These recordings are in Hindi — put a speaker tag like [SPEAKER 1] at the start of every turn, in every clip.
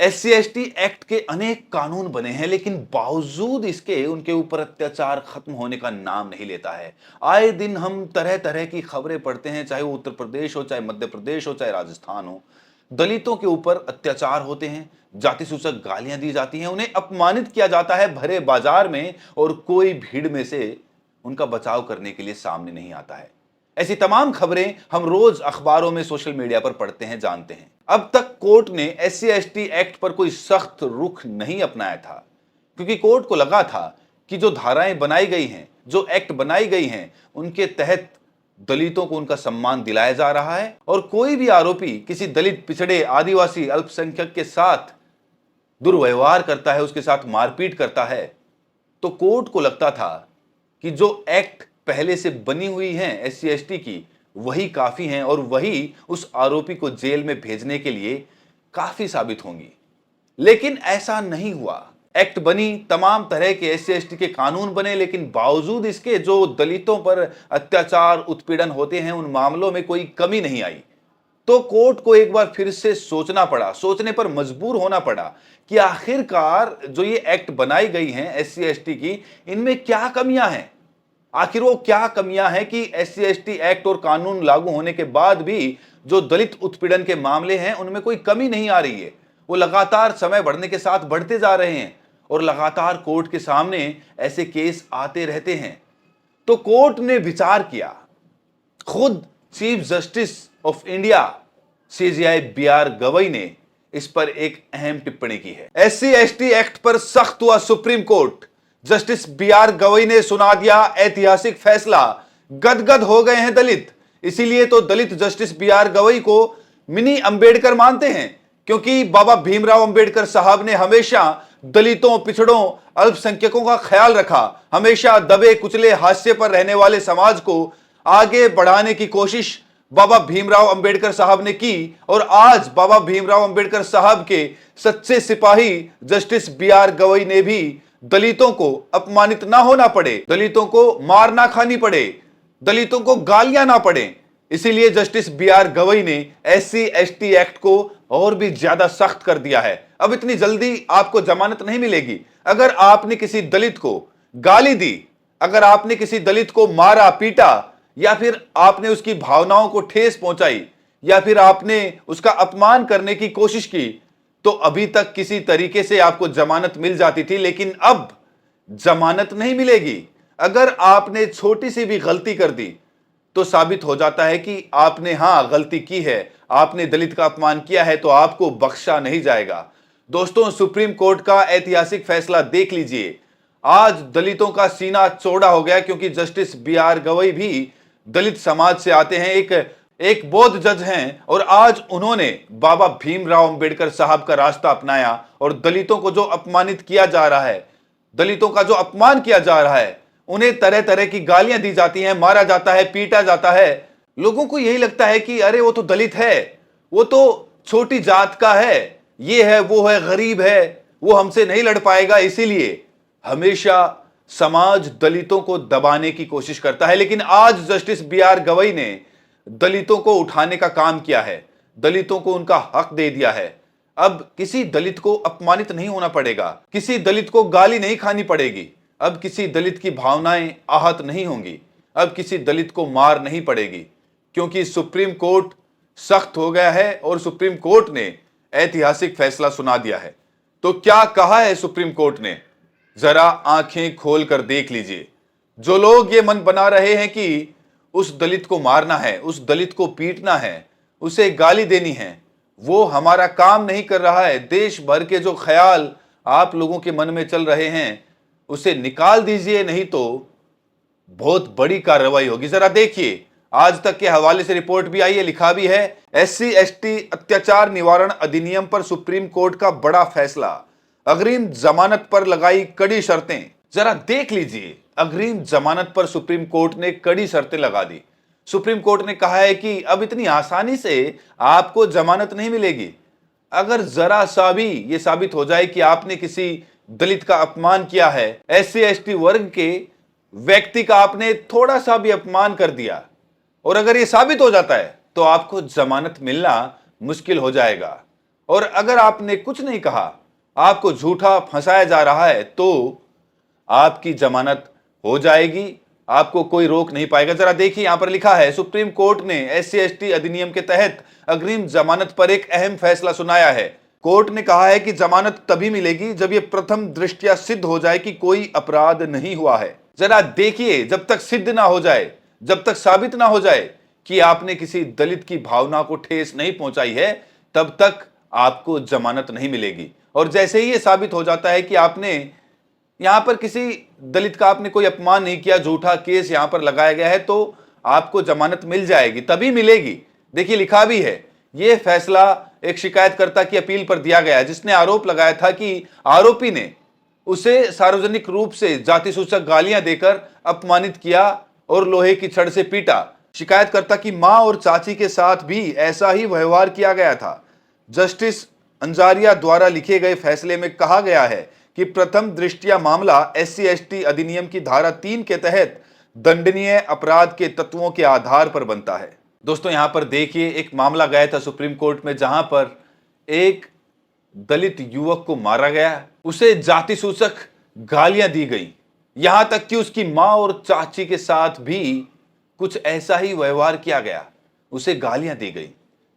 [SPEAKER 1] SC ST एक्ट के अनेक कानून बने हैं, लेकिन बावजूद इसके उनके ऊपर अत्याचार खत्म होने का नाम नहीं लेता है। आए दिन हम तरह तरह की खबरें पढ़ते हैं, चाहे वो उत्तर प्रदेश हो, चाहे मध्य प्रदेश हो, चाहे राजस्थान हो। दलितों के ऊपर अत्याचार होते हैं, जाति सूचक गालियां दी जाती हैं, उन्हें अपमानित किया जाता है भरे बाजार में, और कोई भीड़ में से उनका बचाव करने के लिए सामने नहीं आता है। ऐसी तमाम खबरें हम रोज अखबारों में, सोशल मीडिया पर पढ़ते हैं, जानते हैं। अब तक कोर्ट ने SC ST एक्ट पर कोई सख्त रुख नहीं अपनाया था, क्योंकि कोर्ट को लगा था कि जो धाराएं बनाई गई हैं, जो एक्ट बनाई गई हैं, उनके तहत दलितों को उनका सम्मान दिलाया जा रहा है, और कोई भी आरोपी किसी दलित, पिछड़े, आदिवासी, अल्पसंख्यक के साथ दुर्व्यवहार करता है, उसके साथ मारपीट करता है, तो कोर्ट को लगता था कि जो एक्ट पहले से बनी हुई हैं SC ST की, वही काफी हैं और वही उस आरोपी को जेल में भेजने के लिए काफी साबित होंगी। लेकिन ऐसा नहीं हुआ। एक्ट बनी, तमाम तरह के SC ST के कानून बने, लेकिन बावजूद इसके जो दलितों पर अत्याचार, उत्पीड़न होते हैं, उन मामलों में कोई कमी नहीं आई। तो कोर्ट को एक बार फिर से सोचना पड़ा, सोचने पर मजबूर होना पड़ा कि आखिरकार जो ये एक्ट बनाई गई हैं SC ST की, इनमें क्या कमियां हैं। आखिर वो क्या कमियां हैं कि SC ST एक्ट और कानून लागू होने के बाद भी जो दलित उत्पीड़न के मामले हैं, उनमें कोई कमी नहीं आ रही है। वो लगातार समय बढ़ने के साथ बढ़ते जा रहे हैं, और लगातार कोर्ट के सामने ऐसे केस आते रहते हैं। तो कोर्ट ने विचार किया। खुद chief justice of India CJI BR Gavai ने इस पर एक अहम टिप्पणी की है। SC ST एक्ट पर सख्त हुआ supreme court. Justice BR Gavai ने सुना दिया ऐतिहासिक फैसला। गदगद हो गए हैं दलित। इसीलिए तो दलित जस्टिस BR गवई को मिनी अंबेडकर मानते हैं, क्योंकि बाबा भीमराव अंबेडकर साहब ने हमेशा दलितों, पिछड़ों, अल्पसंख्यकों का ख्याल रखा। हमेशा दबे कुचले, हाशिए पर रहने वाले समाज को आगे बढ़ाने की कोशिश बाबा भीमराव अंबेडकर साहब ने की, और आज बाबा भीमराव अंबेडकर साहब के सच्चे सिपाही जस्टिस BR गवई ने भी दलितों को अपमानित ना होना पड़े, दलितों को मार ना खानी पड़े, दलितों को गालियां ना पड़े, इसीलिए जस्टिस BR गवई ने SC ST एक्ट को और भी ज्यादा सख्त कर दिया है। अब इतनी जल्दी आपको जमानत नहीं मिलेगी। अगर आपने किसी दलित को गाली दी, अगर आपने किसी दलित को मारा, पीटा, या फिर आपने उसकी भावनाओं को ठेस पहुंचाई, या फिर आपने उसका अपमान करने की कोशिश की, तो अभी तक किसी तरीके से आपको जमानत मिल जाती थी, लेकिन अब जमानत नहीं मिलेगी। अगर आपने छोटी सी भी गलती कर दी, तो साबित हो जाता है कि आपने गलती की है, आपने दलित का अपमान किया है, तो आपको बख्शा नहीं जाएगा। दोस्तों, सुप्रीम कोर्ट का ऐतिहासिक फैसला देख लीजिए। आज दलितों का सीना चौड़ा हो गया, क्योंकि जस्टिस BR गवई भी दलित समाज से आते हैं, एक बौद्ध जज हैं, और आज उन्होंने बाबा भीमराव अंबेडकर साहब का रास्ता अपनाया, और दलितों को जो अपमानित किया जा रहा है, दलितों का जो अपमान किया जा रहा है, उन्हें तरह तरह की गालियां दी जाती हैं, मारा जाता है, पीटा जाता है। लोगों को यही लगता है कि अरे वो तो दलित है, वो तो छोटी जात का है, ये है, वो है, गरीब है, वो हमसे नहीं लड़ पाएगा। इसीलिए हमेशा समाज दलितों को दबाने की कोशिश करता है, लेकिन आज जस्टिस BR गवई ने दलितों को उठाने का काम किया है, दलितों को उनका हक दे दिया है। अब किसी दलित को अपमानित नहीं होना पड़ेगा, किसी दलित को गाली नहीं खानी पड़ेगी, अब किसी दलित की भावनाएं आहत नहीं होंगी, अब किसी दलित को मार नहीं पड़ेगी, क्योंकि सुप्रीम कोर्ट सख्त हो गया है और सुप्रीम कोर्ट ने ऐतिहासिक फैसला सुना दिया है। तो क्या कहा है सुप्रीम कोर्ट ने, जरा आंखें खोल कर देख लीजिए। जो लोग ये मन बना रहे हैं कि उस दलित को मारना है, उस दलित को पीटना है, उसे गाली देनी है, वो हमारा काम नहीं कर रहा है। देश भर के जो ख्याल आप लोगों के मन में चल रहे हैं, उसे निकाल दीजिए, नहीं तो बहुत बड़ी कार्रवाई होगी। जरा देखिए, आज तक के हवाले से रिपोर्ट भी आई है, लिखा भी है, SC ST अत्याचार निवारण अधिनियम पर सुप्रीम कोर्ट का बड़ा फैसला, अग्रिम जमानत पर लगाई कड़ी शर्तें। जरा देख लीजिए, अग्रिम जमानत पर सुप्रीम कोर्ट ने कड़ी शर्तें लगा दी। सुप्रीम कोर्ट ने कहा है कि अब इतनी आसानी से आपको जमानत नहीं मिलेगी। अगर जरा सा भी यह साबित हो जाए कि आपने किसी दलित का अपमान किया है, SC ST वर्ग के व्यक्ति का आपने थोड़ा सा भी अपमान कर दिया, और अगर यह साबित हो जाता है, तो आपको जमानत मिलना मुश्किल हो जाएगा। और अगर आपने कुछ नहीं कहा, आपको झूठा फंसाया जा रहा है, तो आपकी जमानत हो जाएगी, आपको कोई रोक नहीं पाएगा। जरा देखिए, यहां पर लिखा है, सुप्रीम कोर्ट ने एससी एसटी अधिनियम के तहत अग्रिम जमानत पर एक अहम फैसला सुनाया है। कोर्ट ने कहा है कि जमानत तभी मिलेगी जब यह प्रथम दृष्टया सिद्ध हो जाए कि कोई अपराध नहीं हुआ है। जरा देखिए, जब तक सिद्ध ना हो जाए, जब तक साबित ना हो जाए कि आपने किसी दलित की भावना को ठेस नहीं पहुंचाई है, तब तक आपको जमानत नहीं मिलेगी। और जैसे ही यह साबित हो जाता है कि आपने यहां पर किसी दलित का आपने कोई अपमान नहीं किया, झूठा केस यहां पर लगाया गया है, तो आपको जमानत मिल जाएगी, तभी मिलेगी। देखिए, लिखा भी है, यह फैसला एक शिकायतकर्ता की अपील पर दिया गया है, जिसने आरोप लगाया था कि आरोपी ने उसे सार्वजनिक रूप से जाति सूचक गालियां देकर अपमानित किया और लोहे की छड़ से पीटा। शिकायतकर्ता की मां और चाची के साथ भी ऐसा ही व्यवहार किया गया था। जस्टिस अंजारिया द्वारा लिखे गए फैसले में कहा गया है कि प्रथम दृष्टया मामला एससी एसटी अधिनियम की धारा 3 के तहत दंडनीय अपराध के तत्वों के आधार पर बनता है। दोस्तों, यहां पर देखिए, एक मामला गया था सुप्रीम कोर्ट में, जहां पर एक दलित युवक को मारा गया, उसे जाति सूचक गालियां दी गई, यहां तक कि उसकी मां और चाची के साथ भी कुछ ऐसा ही व्यवहार किया गया, उसे गालियां दी गई।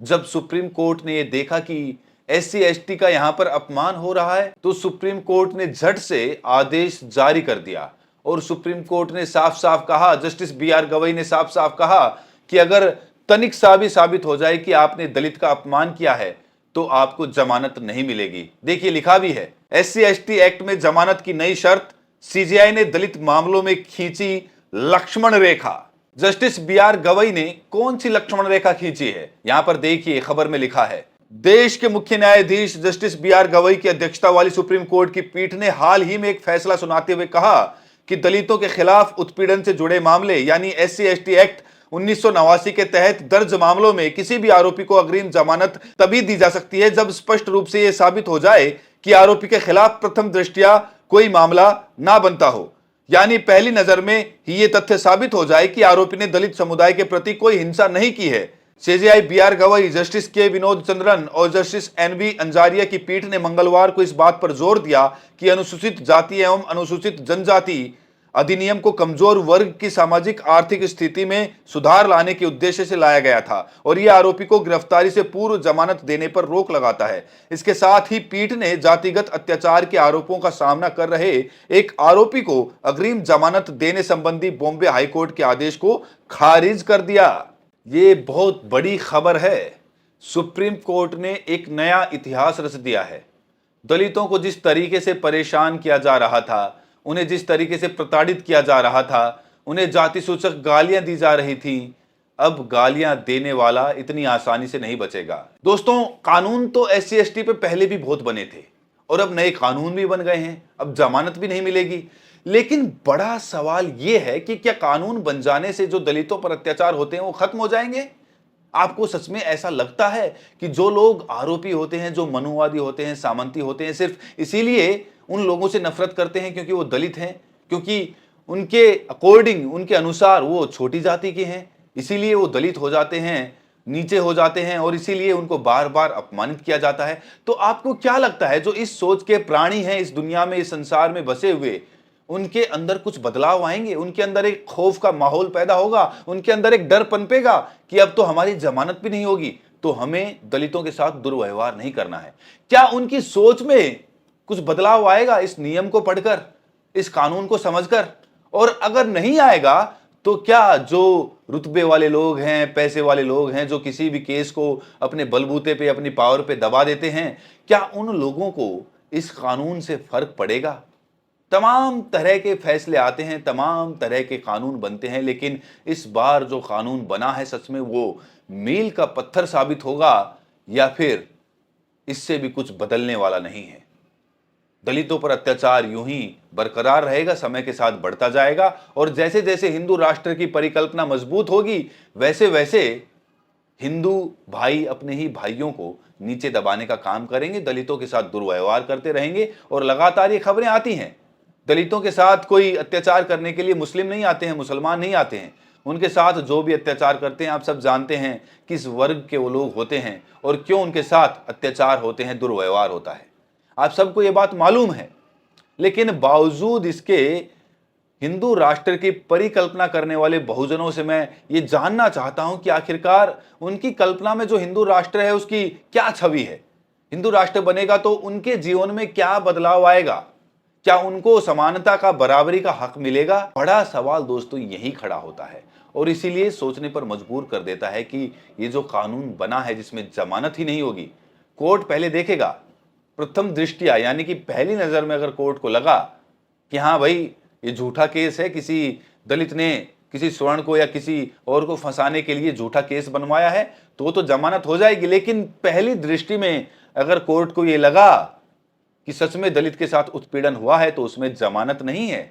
[SPEAKER 1] जब सुप्रीम कोर्ट ने यह देखा कि एससी एसटी का यहां पर अपमान हो रहा है, तो सुप्रीम कोर्ट ने झट से आदेश जारी कर दिया और सुप्रीम कोर्ट ने साफ साफ कहा, जस्टिस बीआर गवई ने साफ साफ कहा कि अगर तनिक सा भी साबित हो जाए कि आपने दलित का अपमान किया है, तो आपको जमानत नहीं मिलेगी। देखिए, लिखा भी है, एससी एसटी एक्ट में जमानत की नई शर्त, सीजेआई ने दलित मामलों में खींची लक्ष्मण रेखा। जस्टिस बीआर गवई ने कौन सी लक्ष्मण रेखा खींची है? यहां पर देखिए, खबर में लिखा है, देश के मुख्य न्यायाधीश जस्टिस बीआर गवई की अध्यक्षता वाली सुप्रीम कोर्ट की पीठ ने हाल ही में एक फैसला सुनाते हुए कहा कि दलितों के खिलाफ उत्पीड़न से जुड़े मामले यानी एससी एसटी एक्ट 1989 के तहत दर्ज मामलों में किसी भी आरोपी को अग्रिम जमानत तभी दी जा सकती है जब स्पष्ट रूप से यह साबित हो जाए कि आरोपी के खिलाफ प्रथम दृष्टया कोई मामला ना बनता हो, यानी पहली नजर में ही यह तथ्य साबित हो जाए कि आरोपी ने दलित समुदाय के प्रति कोई हिंसा नहीं की है। सीजेआई बीआर गवई, जस्टिस के विनोद चंद्रन और जस्टिस एनवी अंजारिया की पीठ ने मंगलवार को इस बात पर जोर दिया कि अनुसूचित जाति एवं अनुसूचित जनजाति अधिनियम को कमजोर वर्ग की सामाजिक आर्थिक स्थिति में सुधार लाने के उद्देश्य से लाया गया था और यह आरोपी को गिरफ्तारी से पूर्व जमानत देने पर रोक लगाता है। इसके साथ ही पीठ ने जातिगत अत्याचार के आरोपों का सामना कर रहे एक आरोपी को अग्रिम जमानत देने संबंधी बॉम्बे हाईकोर्ट के आदेश को खारिज कर दिया। ये बहुत बड़ी खबर है। सुप्रीम कोर्ट ने एक नया इतिहास रच दिया है। दलितों को जिस तरीके से परेशान किया जा रहा था, उन्हें जिस तरीके से प्रताड़ित किया जा रहा था, उन्हें जाति सूचक गालियां दी जा रही थी, अब गालियां देने वाला इतनी आसानी से नहीं बचेगा। दोस्तों, कानून तो एससी एसटी पे पहले भी बहुत बने थे और अब नए कानून भी बन गए हैं, अब जमानत भी नहीं मिलेगी। लेकिन बड़ा सवाल यह है कि क्या कानून बन जाने से जो दलितों पर अत्याचार होते हैं वो खत्म हो जाएंगे? आपको सच में ऐसा लगता है कि जो लोग आरोपी होते हैं, जो मनुवादी होते हैं, सामंती होते हैं, सिर्फ इसीलिए उन लोगों से नफरत करते हैं क्योंकि वो दलित हैं, क्योंकि उनके अकॉर्डिंग, उनके अनुसार वो छोटी जाति के हैं, इसीलिए वो दलित हो जाते हैं, नीचे हो जाते हैं और इसीलिए उनको बार बार अपमानित किया जाता है? तो आपको क्या लगता है, जो इस सोच के प्राणी हैं, इस दुनिया में, इस संसार में बसे हुए, उनके अंदर कुछ बदलाव आएंगे? उनके अंदर एक खौफ का माहौल पैदा होगा, उनके अंदर एक डर पनपेगा कि अब तो हमारी जमानत भी नहीं होगी, तो हमें दलितों के साथ दुर्व्यवहार नहीं करना है? क्या उनकी सोच में कुछ बदलाव आएगा इस नियम को पढ़कर, इस कानून को समझकर? और अगर नहीं आएगा तो क्या जो रुतबे वाले लोग हैं, पैसे वाले लोग हैं, जो किसी भी केस को अपने बलबूते पे, अपनी पावर पे दबा देते हैं, क्या उन लोगों को इस कानून से फर्क पड़ेगा? तमाम तरह के फैसले आते हैं, तमाम तरह के कानून बनते हैं, लेकिन इस बार जो कानून बना है सच में वो मील का पत्थर साबित होगा या फिर इससे भी कुछ बदलने वाला नहीं है? दलितों पर अत्याचार यूं ही बरकरार रहेगा, समय के साथ बढ़ता जाएगा और जैसे जैसे हिंदू राष्ट्र की परिकल्पना मजबूत होगी, वैसे वैसे हिंदू भाई अपने ही भाइयों को नीचे दबाने का काम करेंगे, दलितों के साथ दुर्व्यवहार करते रहेंगे। और लगातार ये खबरें आती हैं, दलितों के साथ कोई अत्याचार करने के लिए मुस्लिम नहीं आते हैं, मुसलमान नहीं आते हैं, उनके साथ जो भी अत्याचार करते हैं, आप सब जानते हैं किस वर्ग के वो लोग होते हैं और क्यों उनके साथ अत्याचार होते हैं, दुर्व्यवहार होता है। आप सबको ये बात मालूम है। लेकिन बावजूद इसके हिंदू राष्ट्र की परिकल्पना करने वाले बहुजनों से मैं ये जानना चाहता हूं कि आखिरकार उनकी कल्पना में जो हिंदू राष्ट्र है उसकी क्या छवि है। हिंदू राष्ट्र बनेगा तो उनके जीवन में क्या बदलाव आएगा? क्या उनको समानता का, बराबरी का हक मिलेगा? बड़ा सवाल दोस्तों यही खड़ा होता है और इसीलिए सोचने पर मजबूर कर देता है कि ये जो कानून बना है जिसमें जमानत ही नहीं होगी, कोर्ट पहले देखेगा। प्रथम दृष्टिया यानी कि पहली नजर में अगर कोर्ट को लगा कि हाँ भाई ये झूठा केस है, किसी दलित ने किसी स्वर्ण को या किसी और को फंसाने के लिए झूठा केस बनवाया है, तो जमानत हो जाएगी। लेकिन पहली दृष्टि में अगर कोर्ट को ये लगा कि सच में दलित के साथ उत्पीड़न हुआ है तो उसमें जमानत नहीं है।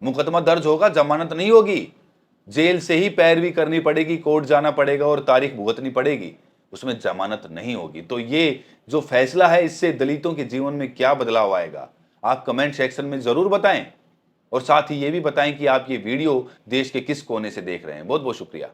[SPEAKER 1] मुकदमा दर्ज होगा, जमानत नहीं होगी। जेल से ही पैरवी करनी पड़ेगी, कोर्ट जाना पड़ेगा और तारीख भुगतनी पड़ेगी, उसमें जमानत नहीं होगी। तो ये जो फैसला है इससे दलितों के जीवन में क्या बदलाव आएगा, आप कमेंट सेक्शन में जरूर बताएं और साथ ही ये भी बताएं कि आप ये वीडियो देश के किस कोने से देख रहे हैं। बहुत बहुत शुक्रिया।